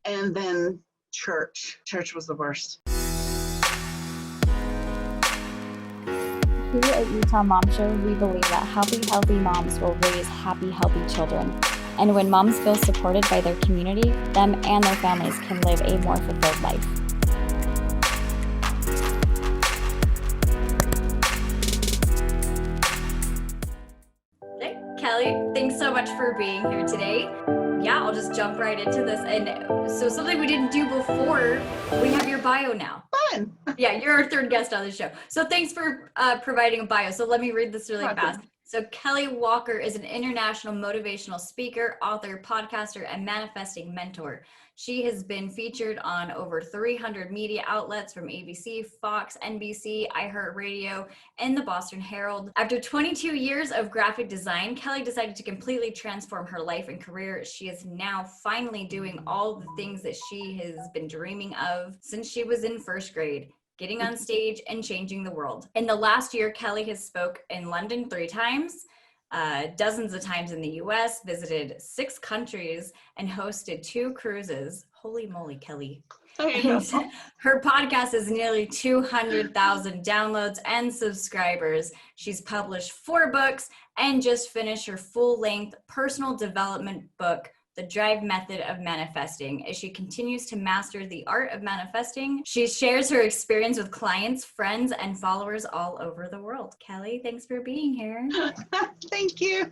And then church. Church was the worst. Here at Utah Mom Show, we believe that healthy moms will raise happy, healthy children. And when moms feel supported by their community, them and their families can live a more fulfilled life. Hey, Kelly, thanks so much for being here today. Yeah, I'll just jump right into this. And so something we didn't do before, we have your bio now. Fun. Yeah, you're our third guest on the show. So thanks for providing a bio. So let me read this really fast. So Kelly Walker is an international motivational speaker, author, podcaster, and manifesting mentor. She has been featured on over 300 media outlets from ABC, Fox, NBC, iHeartRadio, and the Boston Herald. After 22 years of graphic design, Kelly decided to completely transform her life and career. She is now finally doing all the things that she has been dreaming of since she was in first grade. Getting on stage and changing the world. In the last year, Kelly has spoke in London 3 times, dozens of times in the US, visited 6 countries, and hosted 2 cruises. Holy moly, Kelly. Her podcast has nearly 200,000 downloads and subscribers. She's published 4 books and just finished her full-length personal development book, The Drive Method of Manifesting. As she continues to master the art of manifesting, she shares her experience with clients, friends, and followers all over the world. Kelly, thanks for being here. Thank you.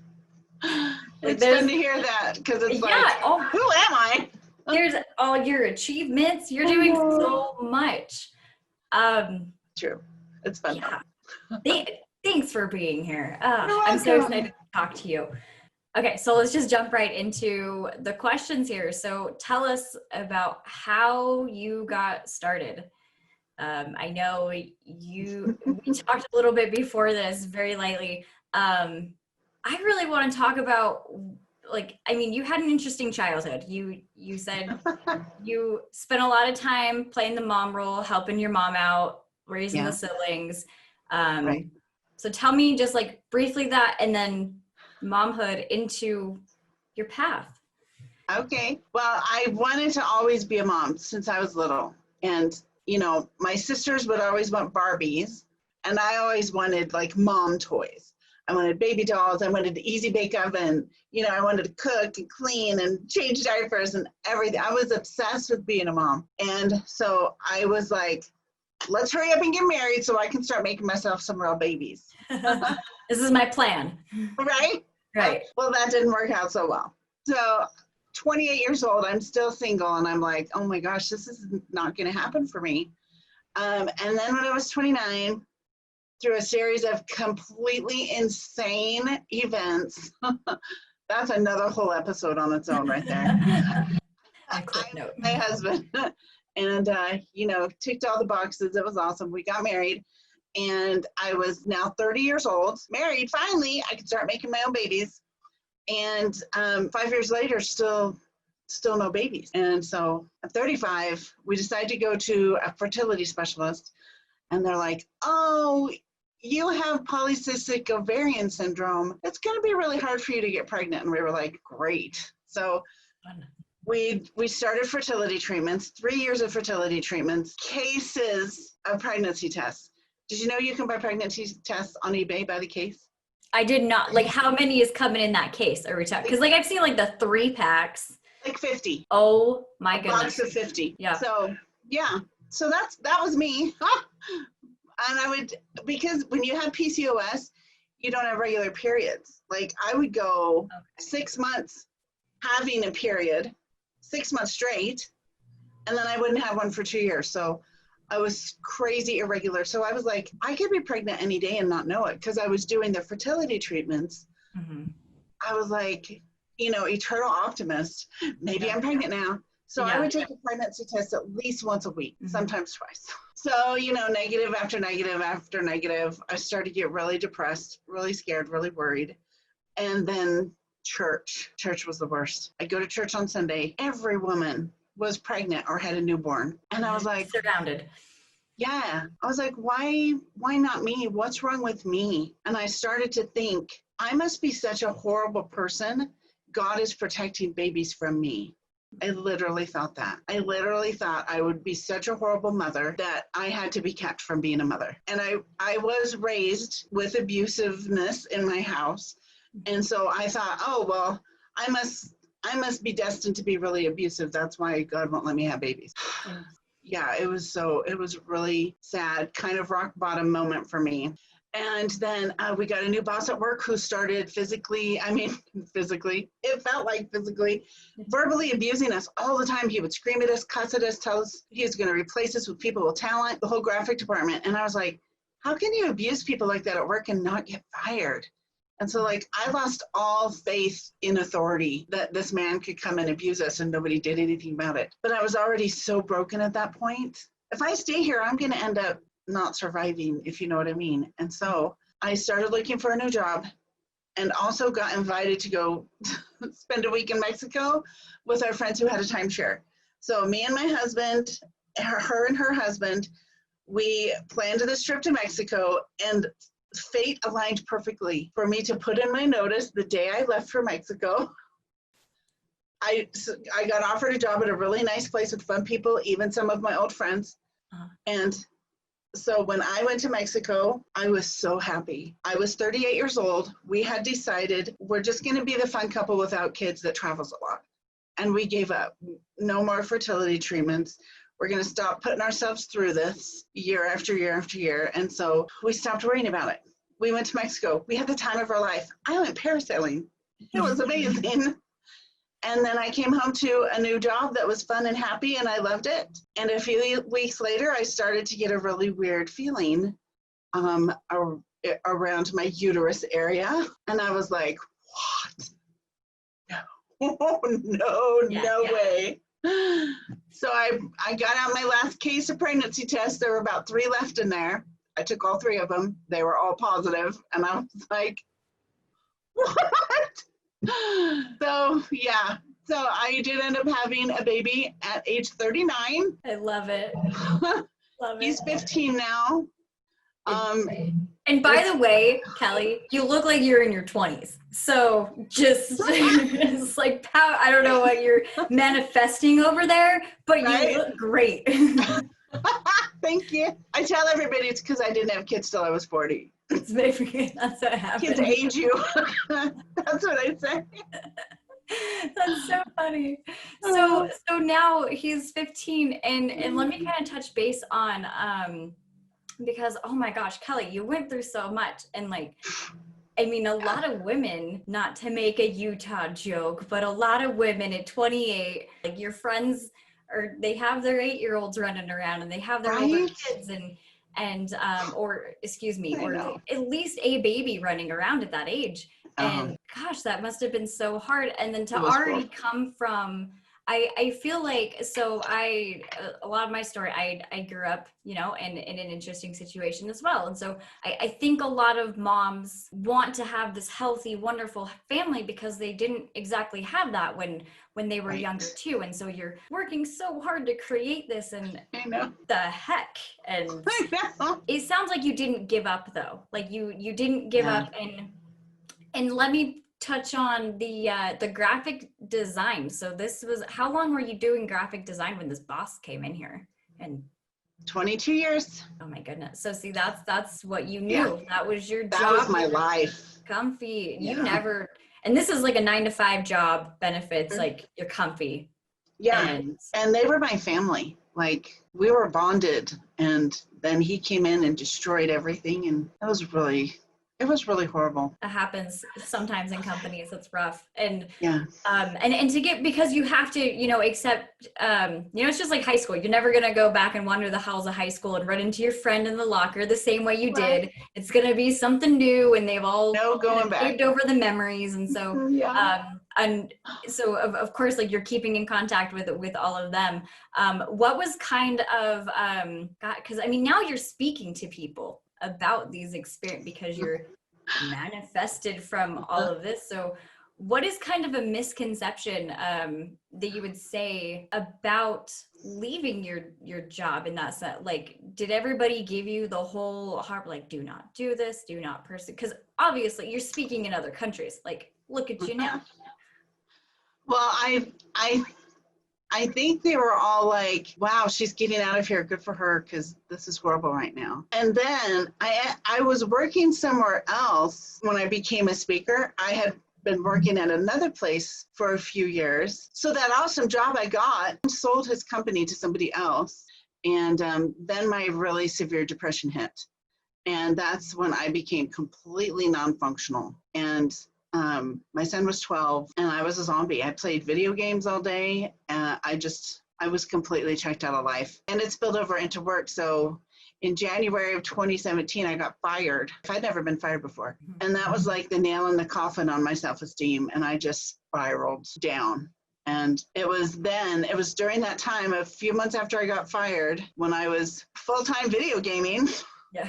It's fun to hear that because it's who am I? There's all your achievements. You're doing so much. True. It's fun. Yeah. Thanks for being here. I'm so excited to talk to you. Okay, so let's just jump right into the questions here. So tell us about how you got started. I know we talked a little bit before this very lightly. I really want to talk about, you had an interesting childhood. You said you spent a lot of time playing the mom role, helping your mom out, raising the siblings. Right. So tell me just briefly that, and then momhood into your path. Okay. Well, I wanted to always be a mom since I was little. And, my sisters would always want Barbies. And I always wanted mom toys. I wanted baby dolls. I wanted the easy bake oven. I wanted to cook and clean and change diapers and everything. I was obsessed with being a mom. And so I was like, let's hurry up and get married so I can start making myself some real babies. This is my plan. Right? Right. Well, that didn't work out so well. So 28 years old, I'm still single, and I'm like, oh my gosh, this is not going to happen for me. And then when I was 29, through a series of completely insane events, that's another whole episode on its own right there. My husband, and, ticked all the boxes. It was awesome. We got married. And I was now 30 years old, married. Finally, I could start making my own babies. And 5 years later, still no babies. And so at 35, we decided to go to a fertility specialist. And they're like, oh, you have polycystic ovarian syndrome. It's going to be really hard for you to get pregnant. And we were like, great. So we started fertility treatments, 3 years of fertility treatments, cases of pregnancy tests. Did you know you can buy pregnancy tests on eBay by the case? I did not. How many is coming in that case every time? Because I've seen the 3 packs. 50. Oh my goodness. Box of 50. Yeah. So yeah. So that was me. And because when you have PCOS, you don't have regular periods. I would go 6 months having a period, 6 months straight, and then I wouldn't have one for 2 years. So I was crazy irregular. So I was like, I could be pregnant any day and not know it because I was doing the fertility treatments. Mm-hmm. I was like, eternal optimist. Maybe I'm pregnant now. So I would take a pregnancy test at least once a week, sometimes twice. So, negative after negative after negative. I started to get really depressed, really scared, really worried. And then church was the worst. I go to church on Sunday. Every woman was pregnant or had a newborn. And I was like, surrounded. Yeah. I was like, why not me? What's wrong with me? And I started to think, I must be such a horrible person. God is protecting babies from me. I literally thought that. I literally thought I would be such a horrible mother that I had to be kept from being a mother. And I was raised with abusiveness in my house. And so I thought, oh, well, I must be destined to be really abusive. That's why God won't let me have babies. Yeah, it was really sad, kind of rock bottom moment for me. And then we got a new boss at work who started physically, it felt like physically, verbally abusing us all the time. He would scream at us, cuss at us, tell us he was going to replace us with people with talent, the whole graphic department. And I was like, how can you abuse people like that at work and not get fired? And so like, I lost all faith in authority that this man could come and abuse us and nobody did anything about it. But I was already so broken at that point. If I stay here, I'm going to end up not surviving, if you know what I mean. And so I started looking for a new job and also got invited to go spend a week in Mexico with our friends who had a timeshare. So me and my husband, her and her husband, we planned this trip to Mexico, and fate aligned perfectly for me to put in my notice the day I left for Mexico. I got offered a job at a really nice place with fun people, even some of my old friends. And so when I went to Mexico, I was so happy. I was 38 years old. We had decided we're just going to be the fun couple without kids that travels a lot. And we gave up. No more fertility treatments. We're going to stop putting ourselves through this year after year after year. And so we stopped worrying about it. We went to Mexico. We had the time of our life. I went parasailing. It was amazing. And then I came home to a new job that was fun and happy, and I loved it. And a few weeks later, I started to get a really weird feeling around my uterus area. And I was like, what? No way. So I got out my last case of pregnancy tests. There were about 3 left in there. I took all 3 of them. They were all positive. And I was like, what? So yeah, so I did end up having a baby at age 39. I love it. Love He's 15 now. And by the way, Kelly, you look like you're in your 20s. So just it's like I don't know what you're manifesting over there, but right? You look great. Thank you. I tell everybody it's because I didn't have kids till I was 40. That's what happened. Kids age you. That's what I say. That's so funny. So now he's 15, and let me kind of touch base on because oh my gosh, Kelly, you went through so much, and like, I mean, a lot of women, not to make a Utah joke, but a lot of women at 28, like your friends, or they have their 8-year-olds running around, and they have their older kids, or at least a baby running around at that age. And gosh, that must have been so hard. And then to already come from, I feel like, so a lot of my story, I grew up, in an interesting situation as well. And so I think a lot of moms want to have this healthy, wonderful family because they didn't exactly have that when they were younger too. And so you're working so hard to create this, and I know. The heck. And it sounds like you didn't give up though. Like you didn't give up. And let me touch on the graphic design. So how long were you doing graphic design when this boss came in here? And 22 years. Oh my goodness. So see, that's what you knew. Yeah. That was your job. That was my life. Comfy. Yeah. You never, and this is like a 9-to-5 job, benefits, like you're comfy. Yeah. And they were my family. Like we were bonded, and then he came in and destroyed everything, and it was really horrible. It happens sometimes in companies. It's rough. And and to get, because you have to, accept, it's just like high school. You're never going to go back and wander the halls of high school and run into your friend in the locker the same way you did. It's going to be something new, and they've all paved over the memories. And so, and so of course, like you're keeping in contact with all of them. What was kind of, because I mean, now you're speaking to people about these experiences because you're manifested from all of this. So what is kind of a misconception that you would say about leaving your job in that sense? Like, did everybody give you the whole heart, like, do not do this, do not pursue? Because obviously you're speaking in other countries. Like, look at you now. Well, I think they were all like, wow, she's getting out of here. Good for her, because this is horrible right now. And then I was working somewhere else when I became a speaker. I had been working at another place for a few years. So that awesome job I got, sold his company to somebody else. And then my really severe depression hit. And that's when I became completely non-functional. And my son was 12 and I was a zombie. I played video games all day. I was completely checked out of life, and it spilled over into work. So in January of 2017, I got fired. I'd never been fired before. And that was like the nail in the coffin on my self-esteem. And I just spiraled down. And it was during that time, a few months after I got fired, when I was full-time video gaming. Yeah.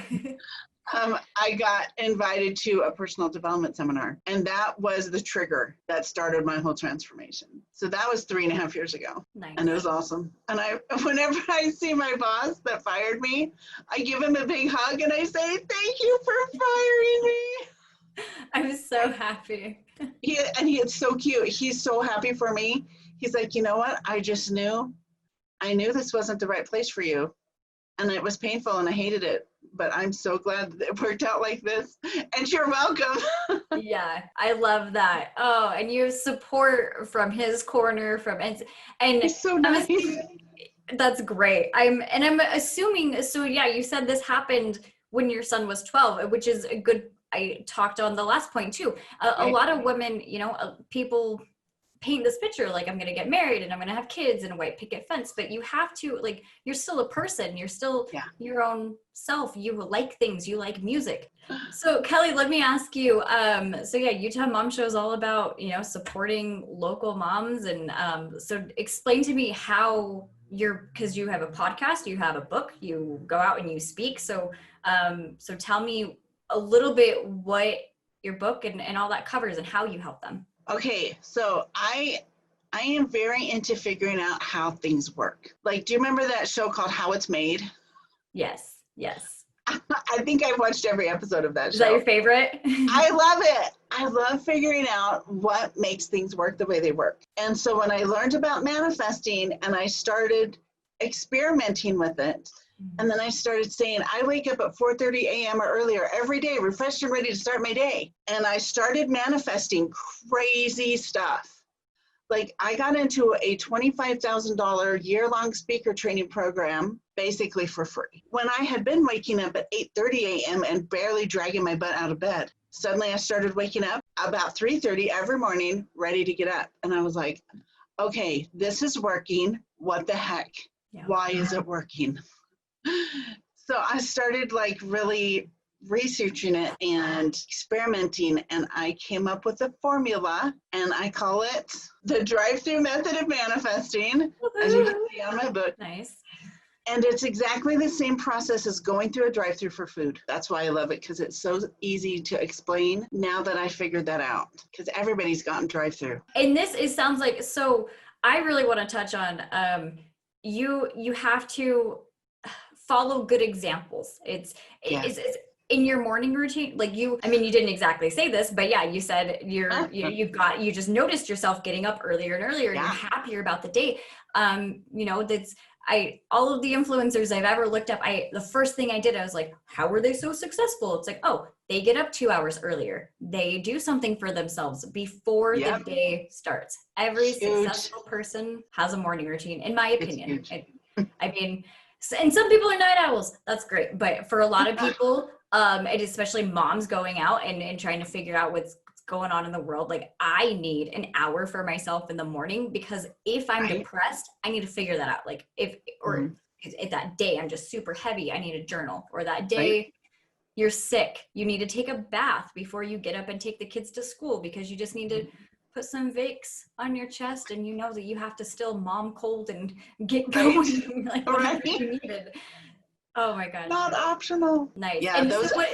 I got invited to a personal development seminar, and that was the trigger that started my whole transformation. So that was 3.5 years ago. Nice. And it was awesome. And whenever I see my boss that fired me, I give him a big hug and I say, thank you for firing me. I'm so happy. It's so cute. He's so happy for me. He's like, you know what? I knew this wasn't the right place for you. And it was painful and I hated it, but I'm so glad that it worked out like this. And you're welcome. Yeah, I love that. Oh, and you have support from his corner, and He's so nice. That's great. I'm assuming, so yeah, you said this happened when your son was 12, which is a good, I talked on the last point too. A lot of women, people paint this picture like, I'm going to get married and I'm going to have kids and a white picket fence, but you have to, like, you're still a person, you're still your own self, you like things, you like music. So Kelly, let me ask you, so yeah, Utah Mom Show is all about, supporting local moms. And so explain to me how because you have a podcast, you have a book, you go out and you speak. So tell me a little bit what your book and all that covers and how you help them. Okay, so I am very into figuring out how things work. Like, do you remember that show called How It's Made? Yes. I think I've watched every episode of that show. Is that your favorite? I love it. I love figuring out what makes things work the way they work. And so when I learned about manifesting and I started experimenting with it, and then I started saying, I wake up at 4:30 a.m. or earlier every day, refreshed and ready to start my day. And I started manifesting crazy stuff. Like, I got into a $25,000 year-long speaker training program, basically for free. When I had been waking up at 8:30 a.m. and barely dragging my butt out of bed, suddenly I started waking up about 3:30 every morning, ready to get up. And I was like, okay, this is working. What the heck? Yeah. Why is it working? So I started like really researching it and experimenting, and I came up with a formula, and I call it the drive-through method of manifesting, as you can see on my book. Nice. And it's exactly the same process as going through a drive-through for food. That's why I love it, because it's so easy to explain now that I figured that out, because everybody's gotten drive-through. And sounds like, so I really want to touch on, you have to follow good examples. It's in your morning routine, like you didn't exactly say this, but yeah, you said you just noticed yourself getting up earlier and earlier, and you're happier about the day. All of the influencers I've ever looked up, the first thing I did, I was like, how were they so successful? It's like, oh, they get up 2 hours earlier. They do something for themselves before the day starts. Every successful person has a morning routine, in my opinion. And some people are night owls. That's great. But for a lot of people, and especially moms going out and trying to figure out what's going on in the world, like, I need an hour for myself in the morning, because if I'm depressed, I need to figure that out. Like, if that day I'm just super heavy, I need a journal. Or that day you're sick, you need to take a bath before you get up and take the kids to school, because you just need to put some Vicks on your chest, and you know that you have to still mom cold and get going. Like, whatever you needed. Oh my gosh. Not optional. Nice. Yeah, and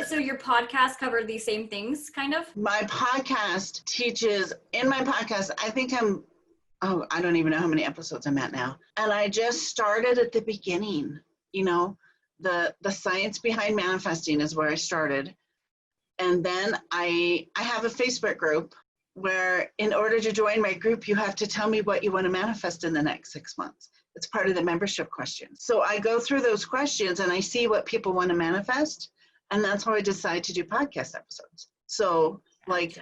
so your podcast covered these same things, kind of? My podcast teaches, in my podcast, I think I don't even know how many episodes I'm at now. And I just started at the beginning, the science behind manifesting is where I started. And then I have a Facebook group, where in order to join my group, you have to tell me what you want to manifest in the next 6 months. It's part of the membership questions. So I go through those questions and I see what people want to manifest. And that's how I decide to do podcast episodes. So like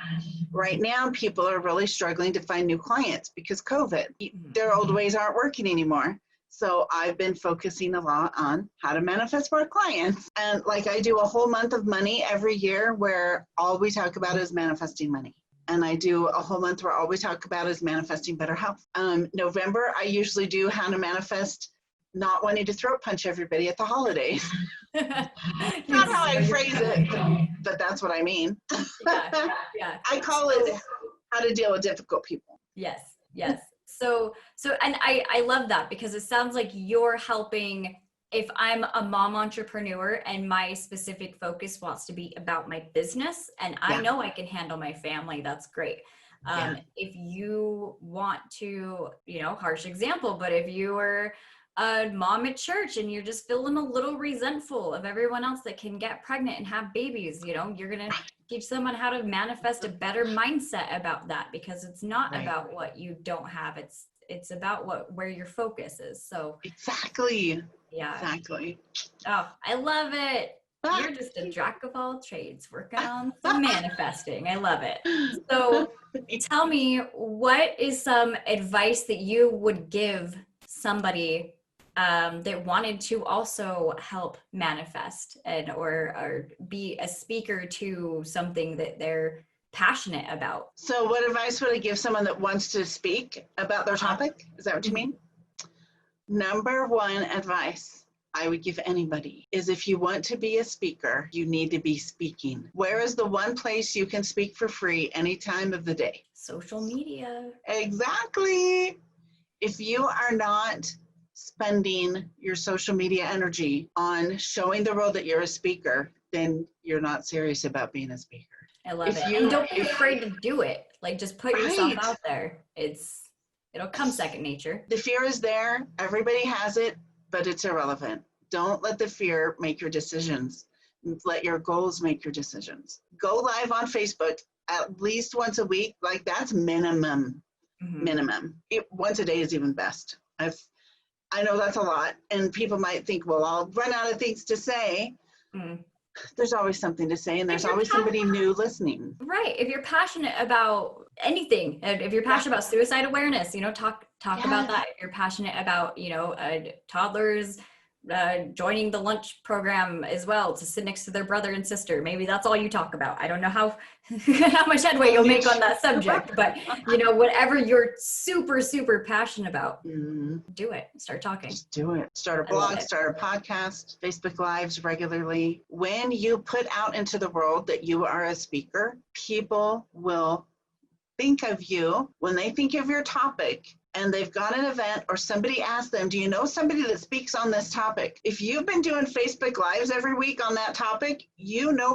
right now, people are really struggling to find new clients because COVID, their old ways aren't working anymore. So I've been focusing a lot on how to manifest more clients. And like I do a whole month of money every year where all we talk about is manifesting money. And I do a whole month where all we talk about is manifesting better health. November, I usually do how to manifest not wanting to throat punch everybody at the holidays. Not how I phrase it, but that's what I mean. Yeah. I call it how to deal with difficult people. Yes. So, and I love that because it sounds like you're helping. If I'm a mom entrepreneur and my specific focus wants to be about my business and I know I can handle my family, that's great. If you want to, harsh example, but if you were a mom at church and you're just feeling a little resentful of everyone else that can get pregnant and have babies, you're going to teach someone how to manifest a better mindset about that, because it's not about what you don't have. It's about where your focus is. So exactly. Yeah. Exactly. Oh, I love it. You're just a jack of all trades working on some manifesting. I love it. So tell me, what is some advice that you would give somebody that wanted to also help manifest or be a speaker to something that they're passionate about? So what advice would I give someone that wants to speak about their topic? Is that what you mean? Number one advice I would give anybody is if you want to be a speaker, you need to be speaking. Where is the one place you can speak for free any time of the day? Social media. Exactly. If you are not spending your social media energy on showing the world that you're a speaker, then you're not serious about being a speaker. I love it. And don't be afraid to do it. Like, just put yourself out there. It'll come second nature. The fear is there. Everybody has it, but it's irrelevant. Don't let the fear make your decisions. Let your goals make your decisions. Go live on Facebook at least once a week. Like, that's minimum. Minimum. Once a day is even best. I know that's a lot, and people might think, well, I'll run out of things to say. There's always something to say, and there's always somebody new listening. Right. If you're passionate about anything, if you're passionate about suicide awareness, talk about that. If you're passionate about, toddlers joining the lunch program as well to sit next to their brother and sister, maybe that's all you talk about. I don't know how much headway you'll make on that subject, but whatever you're super, super passionate about, do it. Start talking. Just do it. Start a blog, start a podcast, Facebook Lives regularly. When you put out into the world that you are a speaker, people will think of you when they think of your topic. And they've got an event or somebody asked them, do you know somebody that speaks on this topic? If you've been doing Facebook Lives every week on that topic,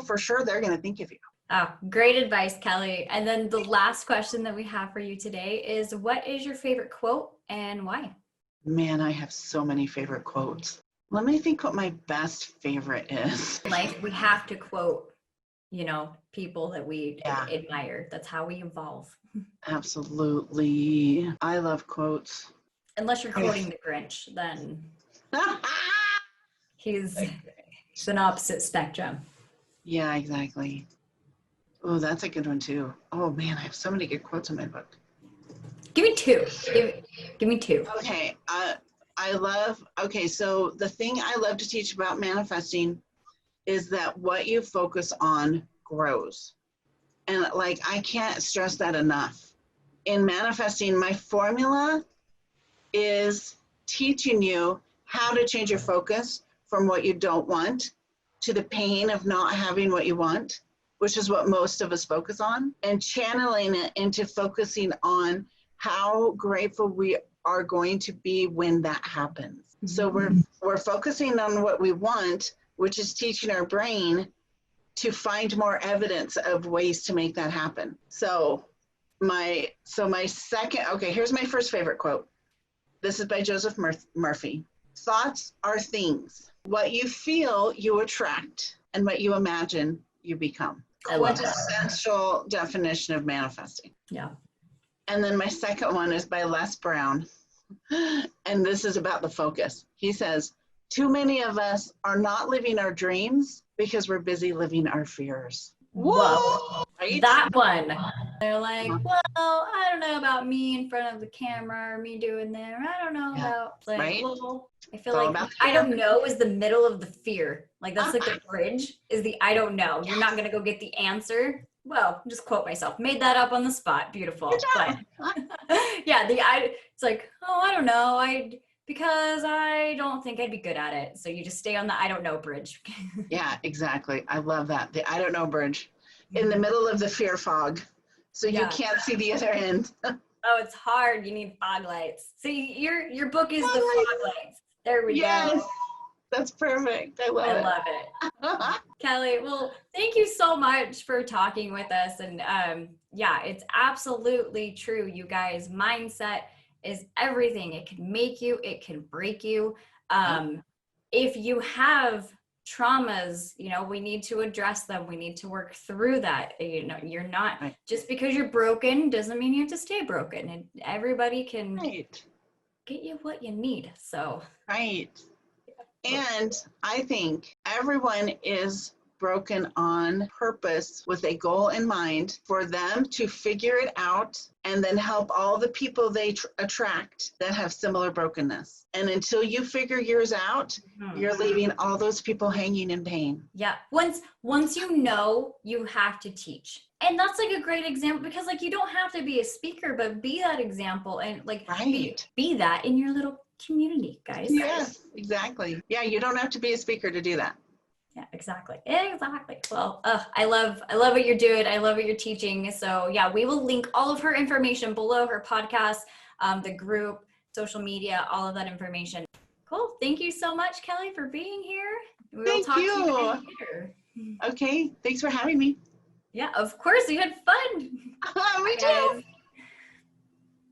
for sure they're going to think of you. Oh, great advice, Kelly. And then the last question that we have for you today is, what is your favorite quote and why? Man, I have so many favorite quotes. Let me think what my best favorite is. Like, we have to quote, people that we admire. That's how we evolve. Absolutely. I love quotes. Unless you're quoting the Grinch, then he's an opposite spectrum. Yeah, exactly. Oh, that's a good one too. Oh man, I have so many good quotes in my book. Give me two. Give me two. Okay. So the thing I love to teach about manifesting is that what you focus on grows. And I can't stress that enough. In manifesting, my formula is teaching you how to change your focus from what you don't want to the pain of not having what you want, which is what most of us focus on, and channeling it into focusing on how grateful we are going to be when that happens. So we're focusing on what we want, which is teaching our brain to find more evidence of ways to make that happen. So my second, here's my first favorite quote. This is by Joseph Murphy. Thoughts are things. What you feel, you attract, and what you imagine, you become. I love that. quintessential definition of manifesting. Yeah. And then my second one is by Les Brown. And this is about the focus. He says, too many of us are not living our dreams because we're busy living our fears. Whoa. Right? That one. They're like, well, I don't know about me in front of the camera or me doing there. I don't know about like, right? well, I feel It's all like about I fear. don't know is the middle of the fear. Like that's like the bridge is the I don't know. You're not going to go get the answer. Well, just quote myself. Made that up on the spot. Beautiful. But yeah, it's like, oh, I don't know. Because I don't think I'd be good at it. So you just stay on the I don't know bridge. Yeah, exactly. I love that. The I don't know bridge in the middle of the fear fog. So you can't see the other end. Oh, it's hard. You need fog lights. See, your book is the fog lights. There we go. That's perfect. I love it. Kelly, well, thank you so much for talking with us. And yeah, it's absolutely true, you guys. Mindset is everything. It can make you, it can break you. If you have traumas, you know, we need to address them. We need to work through that. You know, you're not, just because you're broken doesn't mean you have to stay broken. And everybody can get you what you need. So. Right. And I think everyone is broken on purpose with a goal in mind for them to figure it out and then help all the people they attract that have similar brokenness. And until you figure yours out, you're leaving all those people hanging in pain. Yeah. Once you know, you have to teach. And that's like a great example because like you don't have to be a speaker, but be that example and like be that in your little community, guys. Yes, exactly. Yeah, you don't have to be a speaker to do that. Yeah, exactly. Well, I love what you're doing. I love what you're teaching. So yeah, we will link all of her information below, her podcast, the group, social media, all of that information. Cool. Thank you so much, Kelly, for being here. We'll talk to you guys later. Okay. Thanks for having me. Yeah, of course. We had fun. Me too.